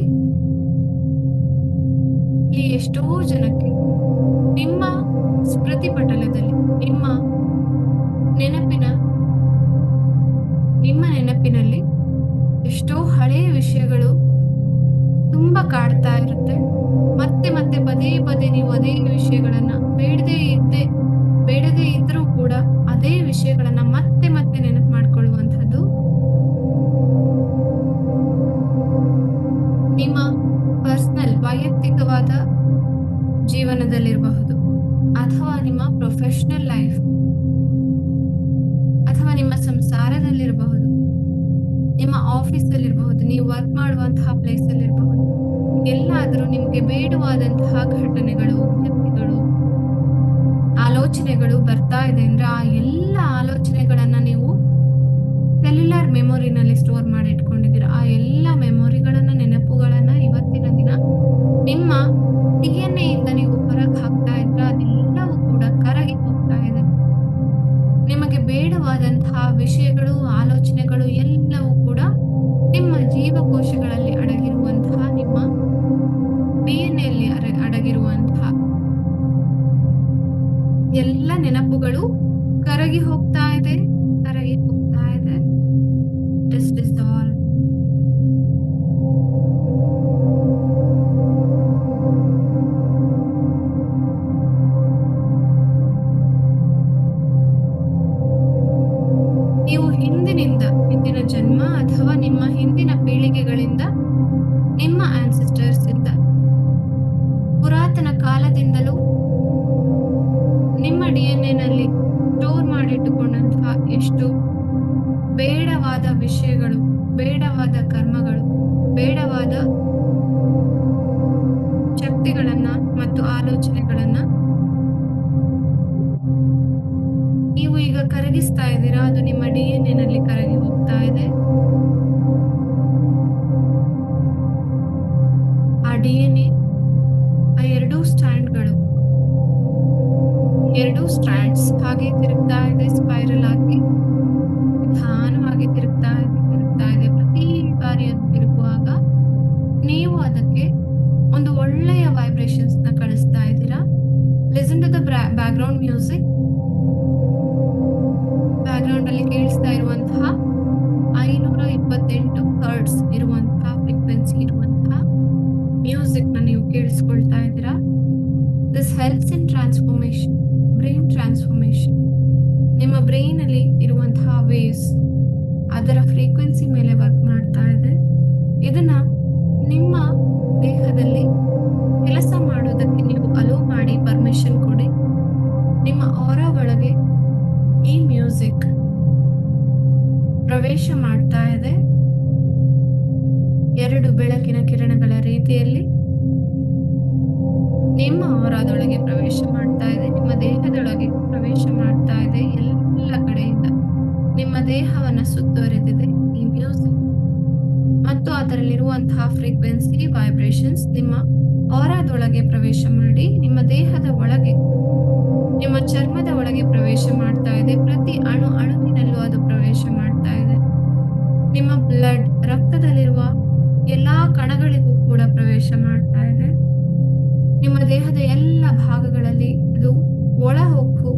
ಇಲ್ಲಿ ಎಷ್ಟೋ ಜನಕ್ಕೆ ನಿಮ್ಮ ಸ್ಮೃತಿ ಪಟಲದಲ್ಲಿ ನಿಮ್ಮ ನೆನಪಿನಲ್ಲಿ ಎಷ್ಟೋ ಹಳೆಯ ವಿಷಯಗಳು ತುಂಬಾ ಕಾಡ್ತಾ ಇರುತ್ತೆ. ಮತ್ತೆ ಮತ್ತೆ ಪದೇ ಪದೇ ನೀವು ಅದೇ ವಿಷಯಗಳನ್ನ ಬೇಡದೇ ಇದ್ರೂ ಕೂಡ ಅದೇ ವಿಷಯಗಳನ್ನ ಮತ್ತೆ ಮತ್ತೆ ನೆನಪು ಮಾಡ್ಕೊಳ್ಳುವಂಥದ್ದು ನಿಮ್ಮ ಜೀವನದಲ್ಲಿರಬಹುದು, ಅಥವಾ ನಿಮ್ಮ ಪ್ರೊಫೆಷನಲ್ ಲೈಫ್, ಅಥವಾ ನಿಮ್ಮ ಸಂಸಾರದಲ್ಲಿರಬಹುದು, ನಿಮ್ಮ ಆಫೀಸಲ್ಲಿರಬಹುದು, ನೀವು ವರ್ಕ್ ಮಾಡುವಂತಹ ಪ್ಲೇಸಲ್ಲಿರಬಹುದು. ಎಲ್ಲಾದರೂ ನಿಮಗೆ ಬೇಡವಾದಂತಹ ಘಟನೆಗಳು, ವ್ಯಕ್ತಿಗಳು, ಆಲೋಚನೆಗಳು ಬರ್ತಾ ಇದೆ ಅಂದ್ರೆ ಆ ಎಲ್ಲ ಆಲೋಚನೆಗಳನ್ನ ನೀವು ಸೆಲ್ಯುಲರ್ ಮೆಮೊರಿನಲ್ಲಿ ಸ್ಟೋರ್ ಮಾಡಿ ಇಟ್ಕೊಂಡಿದ್ದೀರಾ. ಆ ಎಲ್ಲ ಮೆಮೊರಿಗಳನ್ನ, ನೆನಪುಗಳನ್ನ ಇವತ್ತಿನ ದಿನ ನಿಮ್ಮ DNA ಇಂದ ನೀವು ಹೊರಗೆ ಹಾಕ್ತಾ ಇದ್ರ ಅದೆಲ್ಲವೂ ಕೂಡ ಕರಗಿ ಹೋಗ್ತಾ ಇದೆ. ನಿಮಗೆ ಬೇಡವಾದಂತಹ ವಿಷಯಗಳು, ಆಲೋಚನೆಗಳು ಎಲ್ಲವೂ ಕೂಡ ನಿಮ್ಮ ಜೀವಕೋಶಗಳಲ್ಲಿ ಅಡಗಿರುವಂತಹ, ನಿಮ್ಮ DNA ಯಲ್ಲಿ ಅಡಗಿರುವಂತಹ ಎಲ್ಲ ನೆನಪುಗಳು ಕರಗಿ ಹೋಗ್ತಾ ಇದೆ, ಕರಗಿ ಹೋಗ್ತಾ ಇದೆ. Dissolve. ನೀವು ಹಿಂದಿನ ಜನ್ಮ ಅಥವಾ ನಿಮ್ಮ ಹಿಂದಿನ ಪೀಳಿಗೆಗಳಿಂದ, ನಿಮ್ಮ ಆನ್ಸೆಸ್ಟರ್ಸ್ ಇಂದ, ಪುರಾತನ ಕಾಲದಿಂದಲೂ ನಿಮ್ಮ DNA ನಲ್ಲಿ ಸ್ಟೋರ್ ಮಾಡಿಟ್ಟುಕೊಂಡಂತಹ ಎಷ್ಟು ಬೇಡವಾದ ವಿಷಯಗಳು, ಬೇಡವಾದ ಕರ್ಮಗಳು, ಬೇಡವಾದ ಶಕ್ತಿಗಳನ್ನ ಮತ್ತು ಆಲೋಚನೆಗಳನ್ನ ನೀವು ಈಗ ಕರಗಿಸ್ತಾ ಇದ್ದೀರಾ. ಅದು ನಿಮ್ಮ DNA ನಲ್ಲಿ ಕರಗಿ ಹೋಗ್ತಾ ಇದೆ. ಆ DNA, ಆ ಎರಡೂ ಸ್ಟ್ರಾಂಡ್ಸ್ ಹಾಗೆ ತಿರುಗ್ತಾ ಇದೆ, ಸ್ಪೈರಲ್ ಆಗಿ ನಿಧಾನವಾಗಿ ತಿರುಗ್ತಾ ಇದೆ. ಪ್ರತಿ ಬಾರಿ ಅದು ತಿರುಗುವಾಗ ನೀವು ಅದಕ್ಕೆ ಒಂದು ಒಳ್ಳೆಯ ವೈಬ್ರೇಷನ್ಸ್ ನ ಕಳಿಸ್ತಾ ಇದ್ದೀರಾ. Listen to the background music. Background ಅಲ್ಲಿ ಕೇಳಿಸ್ತಾ ಇರುವಂತಹ 528 ಹರ್ಟ್ಸ್ ಇರುವಂತಹ ಫ್ರೀಕ್ವೆನ್ಸಿ ಇರುವಂತಹ ಮ್ಯೂಸಿಕ್ ನ ನೀವು ಕೇಳಿಸ್ಕೊಳ್ತಾ ಇದ್ದೀರಾ. This helps in transformation, brain transformation. ನಿಮ್ಮ ಬ್ರೈನ್ ಅಲ್ಲಿ ಇರುವಂತಹ ವೇವ್ಸ್ ಅದರ ಫ್ರೀಕ್ವೆನ್ಸಿ ಮೇಲೆ ವರ್ಕ್ ಮಾಡ್ತಾ ಇದೆ. ಇದನ್ನ ನಿಮ್ಮ ದೇಹದಲ್ಲಿ ಕೆಲಸ ಮಾಡೋದಕ್ಕೆ ನೀವು ಅಲೋ ಮಾಡಿ, ಪರ್ಮಿಷನ್ ಕೊಡಿ. ನಿಮ್ಮ ಆರಾ ಒಳಗೆ ಈ ಮ್ಯೂಸಿಕ್ ಪ್ರವೇಶ ಮಾಡ್ತಾ ಇದೆ. 2 ಬೆಳಕಿನ ಕಿರಣಗಳ ರೀತಿಯಲ್ಲಿ ನಿಮ್ಮ ಆರಾದೊಳಗೆ ಪ್ರವೇಶ ಮಾಡ್ತಾ ಇದೆ, ನಿಮ್ಮ ದೇಹದೊಳಗೆ ಪ್ರವೇಶ ಮಾಡ್ತಾ ಇದೆ. ಎಲ್ಲ ಕಡೆಯಿಂದ ನಿಮ್ಮ ದೇಹವನ್ನ ಸುತ್ತುವರೆದಿದೆ ಈ ಮ್ಯೂಸಿಕ್ ಮತ್ತು ಅದರಲ್ಲಿರುವಂತಹ ಫ್ರೀಕ್ವೆನ್ಸಿ, ವೈಬ್ರೇಷನ್ಸ್ ನಿಮ್ಮ ಆರಾದೊಳಗೆ ಪ್ರವೇಶ ಮಾಡಿ, ನಿಮ್ಮ ದೇಹದ ಒಳಗೆ, ನಿಮ್ಮ ಚರ್ಮದ ಒಳಗೆ ಪ್ರವೇಶ ಮಾಡ್ತಾ ಇದೆ. ಪ್ರತಿ ಅಣುವಿನಲ್ಲೂ ಅದು ಪ್ರವೇಶ ಮಾಡ್ತಾ ಇದೆ. ನಿಮ್ಮ ಬ್ಲಡ್, ರಕ್ತದಲ್ಲಿರುವ ಎಲ್ಲಾ ಕಣಗಳಿಗೂ ಕೂಡ ಪ್ರವೇಶ ಮಾಡ್ತಾ ಇದೆ. ನಿಮ್ಮ ದೇಹದ ಎಲ್ಲ ಭಾಗಗಳಲ್ಲಿ ಇದು ಒಳಹೊಕ್ಕು,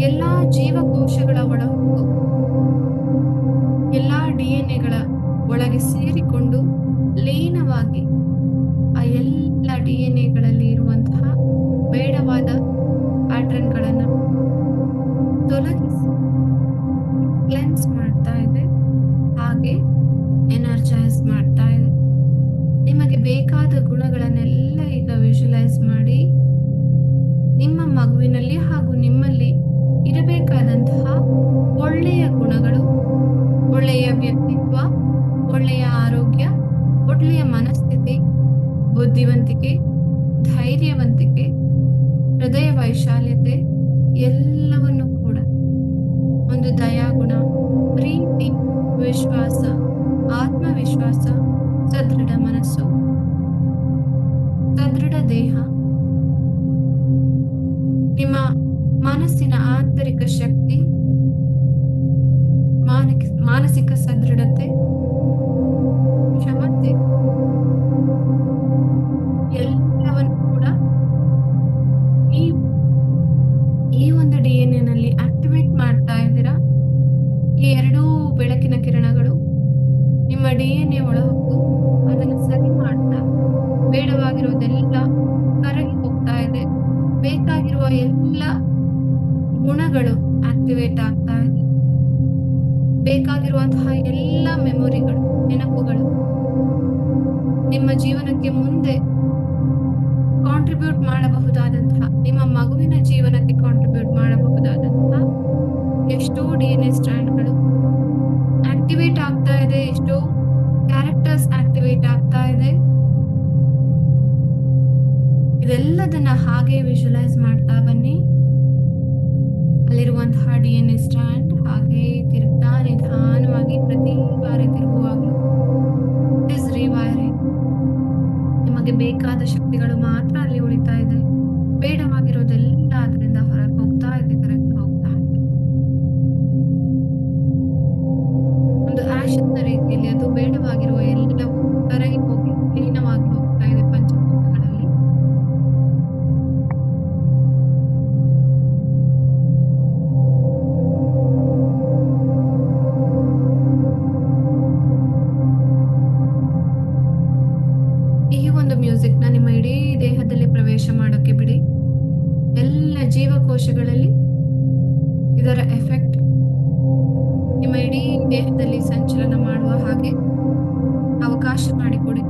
ಎಲ್ಲಾ ಜೀವಕೋಶಗಳ ಒಳಹೊಕ್ಕು, ಎಲ್ಲಾ DNA ಒಳಗೆ ಸೇರಿಕೊಂಡು ಲೀನವಾಗಿ ಆ ಎಲ್ಲ DNA ಇರುವಂತಹ ಬೇಡವಾದ ಪ್ಯಾಟರ್ನ್ಗಳನ್ನ ತೊಲಗಿಸಿ ಕ್ಲೆನ್ಸ್ ಮಾಡ್ತಾ ಇದೆ, ಹಾಗೆ ಎನರ್ಜೈಸ್ ಮಾಡ್ತಾ ಇದೆ. ನಿಮಗೆ ಬೇಕಾದ ಗುಣಗಳನ್ನೆಲ್ಲ ಈಗ ವಿಜುವಲೈಸ್ ಮಾಡಿ, ನಿಮ್ಮ ಮಗುವಿನಲ್ಲಿ ಹಾಗೂ ನಿಮ್ಮಲ್ಲಿ ಇರಬೇಕಾದಂತಹ ಒಳ್ಳೆಯ ಗುಣಗಳು, ಒಳ್ಳೆಯ ವ್ಯಕ್ತಿತ್ವ, ಒಳ್ಳೆಯ ಆರೋಗ್ಯ, ಒಳ್ಳೆಯ ಮನಸ್ಥಿತಿ, ಬುದ್ಧಿವಂತಿಕೆ, ಧೈರ್ಯವಂತಿಕೆ, ಹೃದಯ ವೈಶಾಲ್ಯತೆ ಎಲ್ಲವನ್ನು ಕೂಡ, ಒಂದು ದಯಾಗುಣ, ಪ್ರೀತಿ, ವಿಶ್ವಾಸ, ಆತ್ಮವಿಶ್ವಾಸ, ಸದೃಢ ಮನಸ್ಸು, ಸದೃಢ ದೇಹ, ನಿಮ್ಮ ಮನಸ್ಸಿನ ಆಂತರಿಕ ಶಕ್ತಿ, ಮಾನಸಿಕ ಸದೃಢತೆ, ಕ್ಷಮತೆ ಎಲ್ಲವನ್ನು ಕೂಡ ಈ ಒಂದು DNA ನಲ್ಲಿ ಆಕ್ಟಿವೇಟ್ ಮಾಡ್ತಾ ಇದ್ದೀರಾ. ಈ 2 ಬೆಳಕಿನ ಕಿರಣಗಳು ನಿಮ್ಮ DNA ಒಳಹೊಕ್ಕು ಅದನ್ನು ಸರಿ ಮಾಡ್ತಾ, ಬೇಡವಾಗಿರುವುದೆಲ್ಲ ಕರಗಿ ಹೋಗ್ತಾ ಇದೆ. ಬೇಕಾಗಿರುವ ಎಲ್ಲ ಗುಣಗಳು ಆಕ್ಟಿವೇಟ್ ಆಗ್ತಾ ಇದೆ. ಬೇಕಾಗಿರುವಂತಹ ಎಲ್ಲ ಮೆಮೊರಿಗಳು, ನೆನಪುಗಳು ನಿಮ್ಮ ಜೀವನಕ್ಕೆ ಮುಂದೆ ಕಾಂಟ್ರಿಬ್ಯೂಟ್ ಮಾಡಬಹುದಾದಂತಹ, ನಿಮ್ಮ ಮಗುವಿನ ಜೀವನಕ್ಕೆ ಕಾಂಟ್ರಿಬ್ಯೂಟ್ ಮಾಡಬಹುದಾದಂತಹ ಎಷ್ಟೋ DNA ಸ್ಟ್ರಾಂಡ್ಗಳು ಆಕ್ಟಿವೇಟ್ ಆಗ್ತಾ ಇದೆ, ಎಷ್ಟೋ ಕ್ಯಾರೆಕ್ಟರ್ಸ್ ಆಕ್ಟಿವೇಟ್ ಆಗ್ತಾ ಇದೆ. ಇದೆಲ್ಲದನ್ನ ಹಾಗೆ ವಿಜುವಲೈಸ್ ಮಾಡ್ತಾ ಬನ್ನಿ. ಅಲ್ಲಿರುವಂತಹ DNA ಸ್ಟ್ರಾಂಡ್ ಹಾಗೆ ತಿರುಗ್ತಾ ನಿಧಾನವಾಗಿ ಪ್ರತಿ ಬಾರಿ ತಿರುಗುವಾಗಲೂ ಇಸ್ ರಿವೈರಿಂಗ್. ನಿಮಗೆ ಬೇಕಾದ ಶಕ್ತಿಗಳು ಮಾತ್ರ ಅಲ್ಲಿ ಉಳಿತಾ ಇದೆ. ಬೇಡವಾಗಿರೋದೆಲ್ಲ ಅದರಿಂದ ಹೊರಗೆ ಹೋಗ್ತಾ ಇದೆ, ಕರೆಕ್ಟ್ ಹೋಗ್ತಾ ಇದೆ. ಒಂದು ಆಶಿನ ರೀತಿಯಲ್ಲಿ ಅದು ಬೇಡವಾಗಿರುವ ಎಲ್ಲವೂ ಕರಗಿ ಹೋಗಿ ಲೀನವಾಗಿ ಹೋಗ್ತಾ ಇದೆ ಪಂಚಭೂತಗಳಲ್ಲಿ. ಈ ಒಂದು ಮ್ಯೂಸಿಕ್ ನ ನಿಮ್ಮ ಇಡೀ ದೇಹದಲ್ಲಿ ಪ್ರವೇಶ ಮಾಡೋಕೆ ಬಿಡಿ. ಎಲ್ಲ ಜೀವಕೋಶಗಳಲ್ಲಿ ಇದರ ಎಫೆಕ್ಟ್ ನಿಮ್ಮ ಇಡೀ ದೇಹದಲ್ಲಿ ಸಂಚಲನ ಮಾಡುವ ಹಾಗೆ ಅವಕಾಶ ಮಾಡಿಕೊಡಿ.